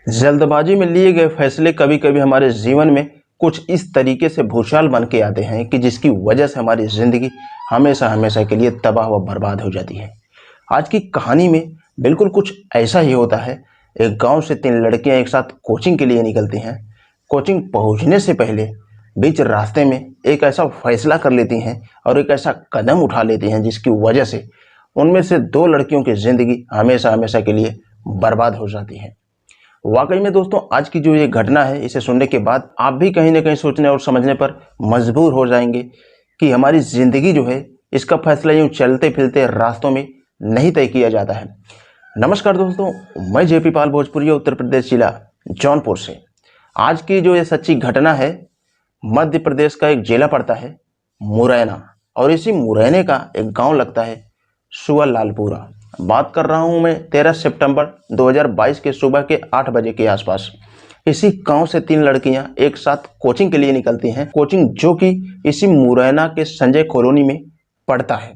जल्दबाजी में लिए गए फैसले कभी कभी हमारे जीवन में कुछ इस तरीके से भूचाल बन के आते हैं कि जिसकी वजह से हमारी जिंदगी हमेशा हमेशा के लिए तबाह व बर्बाद हो जाती है। आज की कहानी में बिल्कुल कुछ ऐसा ही होता है। एक गांव से तीन लड़कियां एक साथ कोचिंग के लिए निकलती हैं। कोचिंग पहुंचने से पहले बीच रास्ते में एक ऐसा फैसला कर लेती हैं और एक ऐसा कदम उठा लेती हैं जिसकी वजह से उनमें से दो लड़कियों की जिंदगी हमेशा हमेशा के लिए बर्बाद हो जाती है। वाकई में दोस्तों, आज की जो ये घटना है, इसे सुनने के बाद आप भी कहीं ना कहीं सोचने और समझने पर मजबूर हो जाएंगे कि हमारी ज़िंदगी जो है, इसका फैसला यूँ चलते फिरते रास्तों में नहीं तय किया जाता है। नमस्कार दोस्तों, मैं जेपी पाल भोजपुरी, उत्तर प्रदेश जिला जौनपुर से। आज की जो ये सच्ची घटना है, मध्य प्रदेश का एक जिला पड़ता है मुरैना, और इसी मुरैने का एक गाँव लगता है सुअल लालपुरा। बात कर रहा हूं मैं 13 सितंबर 2022 के सुबह के 8 बजे के आसपास। इसी गांव से तीन लड़कियां एक साथ कोचिंग के लिए निकलती हैं। कोचिंग जो कि इसी मुरैना के संजय कॉलोनी में पड़ता है।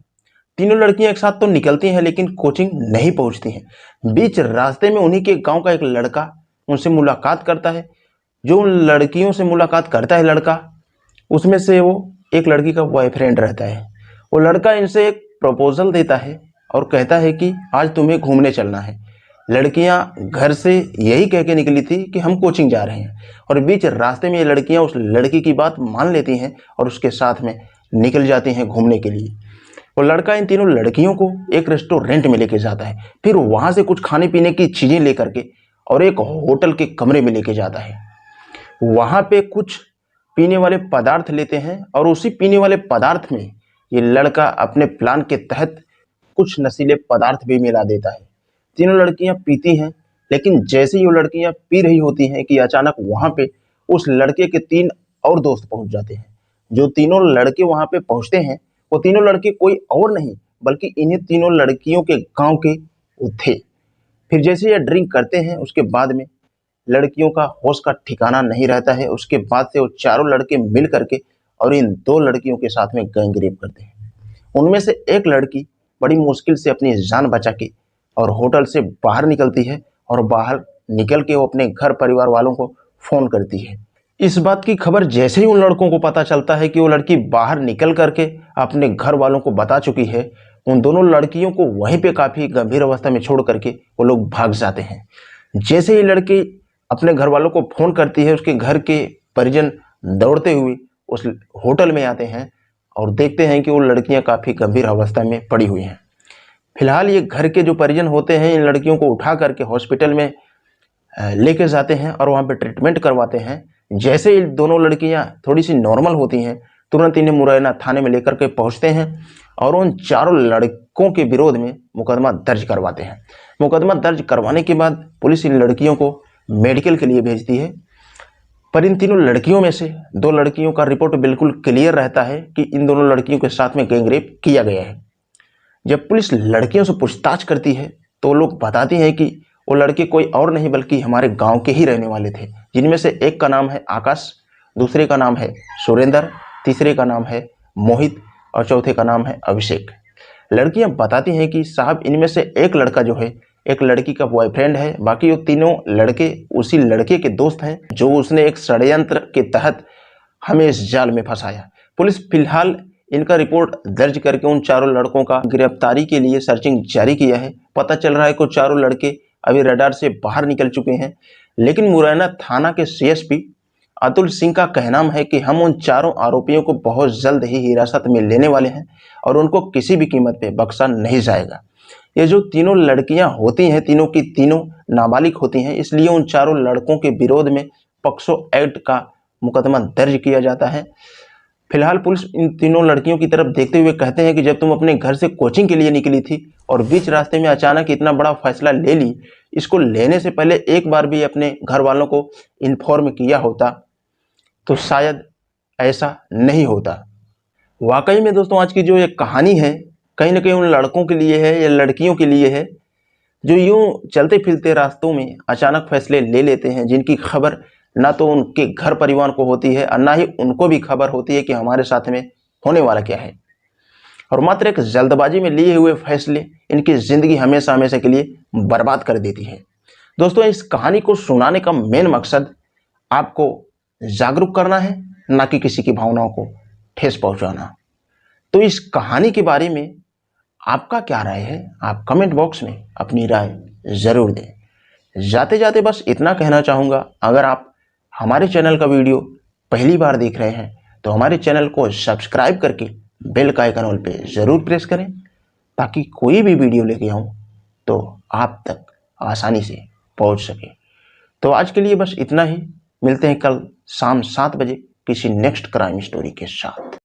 तीनों लड़कियां एक साथ तो निकलती हैं लेकिन कोचिंग नहीं पहुंचती हैं। बीच रास्ते में उन्हीं के गांव का एक लड़का उनसे मुलाकात करता है। जो उन लड़कियों से मुलाकात करता है लड़का, उसमें से वो एक लड़की का बॉयफ्रेंड रहता है। वो लड़का इनसे एक प्रपोजल देता है और कहता है कि आज तुम्हें घूमने चलना है। लड़कियां घर से यही कह के निकली थी कि हम कोचिंग जा रहे हैं, और बीच रास्ते में ये लड़कियां उस लड़की की बात मान लेती हैं और उसके साथ में निकल जाती हैं घूमने के लिए। वो लड़का इन तीनों लड़कियों को एक रेस्टोरेंट में लेके जाता है, फिर वहाँ से कुछ खाने पीने की चीज़ें लेकर के और एक होटल के कमरे में लेके जाता है। वहाँ पे कुछ पीने वाले पदार्थ लेते हैं और उसी पीने वाले पदार्थ में ये लड़का अपने प्लान के तहत कुछ नशीले पदार्थ भी मिला देता है। तीनों लड़कियां पीती हैं, लेकिन जैसे ही वो लड़कियां पी रही होती हैं कि अचानक वहां पे उस लड़के के तीन और दोस्त पहुंच जाते हैं। जो तीनों लड़के वहां पे पहुंचते हैं, वो तीनों लड़के कोई और नहीं बल्कि इन्हीं तीनों लड़कियों के गांव के वो थे। फिर जैसे ये ड्रिंक करते हैं, उसके बाद में लड़कियों का होश का ठिकाना नहीं रहता है। उसके बाद से वो चारों लड़के मिल करके और इन दो लड़कियों के साथ में गैंगरेप करते हैं। उनमें से एक लड़की बड़ी मुश्किल से अपनी जान बचा के और होटल से बाहर निकलती है, और बाहर निकल के वो अपने घर परिवार वालों को फ़ोन करती है। इस बात की खबर जैसे ही उन लड़कों को पता चलता है कि वो लड़की बाहर निकल करके अपने घर वालों को बता चुकी है, उन दोनों लड़कियों को वहीं पे काफ़ी गंभीर अवस्था में छोड़ करके वो लोग भाग जाते हैं। जैसे ही लड़की अपने घर वालों को फ़ोन करती है, उसके घर के परिजन दौड़ते हुए उस होटल में आते हैं और देखते हैं कि वो लड़कियां काफ़ी गंभीर अवस्था में पड़ी हुई हैं। फिलहाल ये घर के जो परिजन होते हैं, इन लड़कियों को उठा करके हॉस्पिटल में लेके जाते हैं और वहाँ पे ट्रीटमेंट करवाते हैं। जैसे ही दोनों लड़कियां थोड़ी सी नॉर्मल होती हैं, तुरंत इन्हें मुरैना थाने में लेकर के पहुँचते हैं और उन चारों लड़कों के विरोध में मुकदमा दर्ज करवाते हैं। मुकदमा दर्ज करवाने के बाद पुलिस इन लड़कियों को मेडिकल के लिए भेजती है, पर इन तीनों लड़कियों में से दो लड़कियों का रिपोर्ट बिल्कुल क्लियर रहता है कि इन दोनों लड़कियों के साथ में गैंगरेप किया गया है। जब पुलिस लड़कियों से पूछताछ करती है तो लोग बताती हैं कि वो लड़के कोई और नहीं बल्कि हमारे गांव के ही रहने वाले थे, जिनमें से एक का नाम है आकाश, दूसरे का नाम है सुरेंद्र, तीसरे का नाम है मोहित और चौथे का नाम है अभिषेक। लड़कियां बताती हैं कि साहब, इनमें से एक लड़का जो है एक लड़की का बॉयफ्रेंड है, बाकी वो तीनों लड़के उसी लड़के के दोस्त हैं जो उसने एक षड्यंत्र के तहत हमें इस जाल में फंसाया। पुलिस फिलहाल इनका रिपोर्ट दर्ज करके उन चारों लड़कों का गिरफ्तारी के लिए सर्चिंग जारी किया है। पता चल रहा है कि चारों लड़के अभी रडार से बाहर निकल चुके हैं, लेकिन मुरैना थाना के सीएसपी अतुल सिंह का कहना है कि हम उन चारों आरोपियों को बहुत जल्द ही हिरासत में लेने वाले हैं और उनको किसी भी कीमत पे बख्शा नहीं जाएगा। ये जो तीनों लड़कियां होती हैं, तीनों की तीनों नाबालिग होती हैं, इसलिए उन चारों लड़कों के विरोध में पॉक्सो एक्ट का मुकदमा दर्ज किया जाता है। फिलहाल पुलिस इन तीनों लड़कियों की तरफ देखते हुए कहते हैं कि जब तुम अपने घर से कोचिंग के लिए निकली थी और बीच रास्ते में अचानक इतना बड़ा फैसला ले ली, इसको लेने से पहले एक बार भी अपने घर वालों को इन्फॉर्म किया होता तो शायद ऐसा नहीं होता। वाकई में दोस्तों, आज की जो ये कहानी है, कहीं ना कहीं उन लड़कों के लिए है या लड़कियों के लिए है जो यूं चलते फिरते रास्तों में अचानक फैसले ले लेते हैं, जिनकी खबर ना तो उनके घर परिवार को होती है और ना ही उनको भी खबर होती है कि हमारे साथ में होने वाला क्या है। और मात्र एक जल्दबाजी में लिए हुए फैसले इनकी ज़िंदगी हमेशा हमेशा के लिए बर्बाद कर देती है। दोस्तों, इस कहानी को सुनाने का मेन मकसद आपको जागरूक करना है, ना कि किसी की भावनाओं को ठेस पहुंचाना। तो इस कहानी के बारे में आपका क्या राय है, आप कमेंट बॉक्स में अपनी राय जरूर दें। जाते जाते बस इतना कहना चाहूँगा, अगर आप हमारे चैनल का वीडियो पहली बार देख रहे हैं तो हमारे चैनल को सब्सक्राइब करके बेल का आइकन ऑल पे ज़रूर प्रेस करें, ताकि कोई भी वीडियो लेके आऊँ तो आप तक आसानी से पहुँच सके। तो आज के लिए बस इतना ही। मिलते हैं कल शाम 7 बजे किसी नेक्स्ट क्राइम स्टोरी के साथ।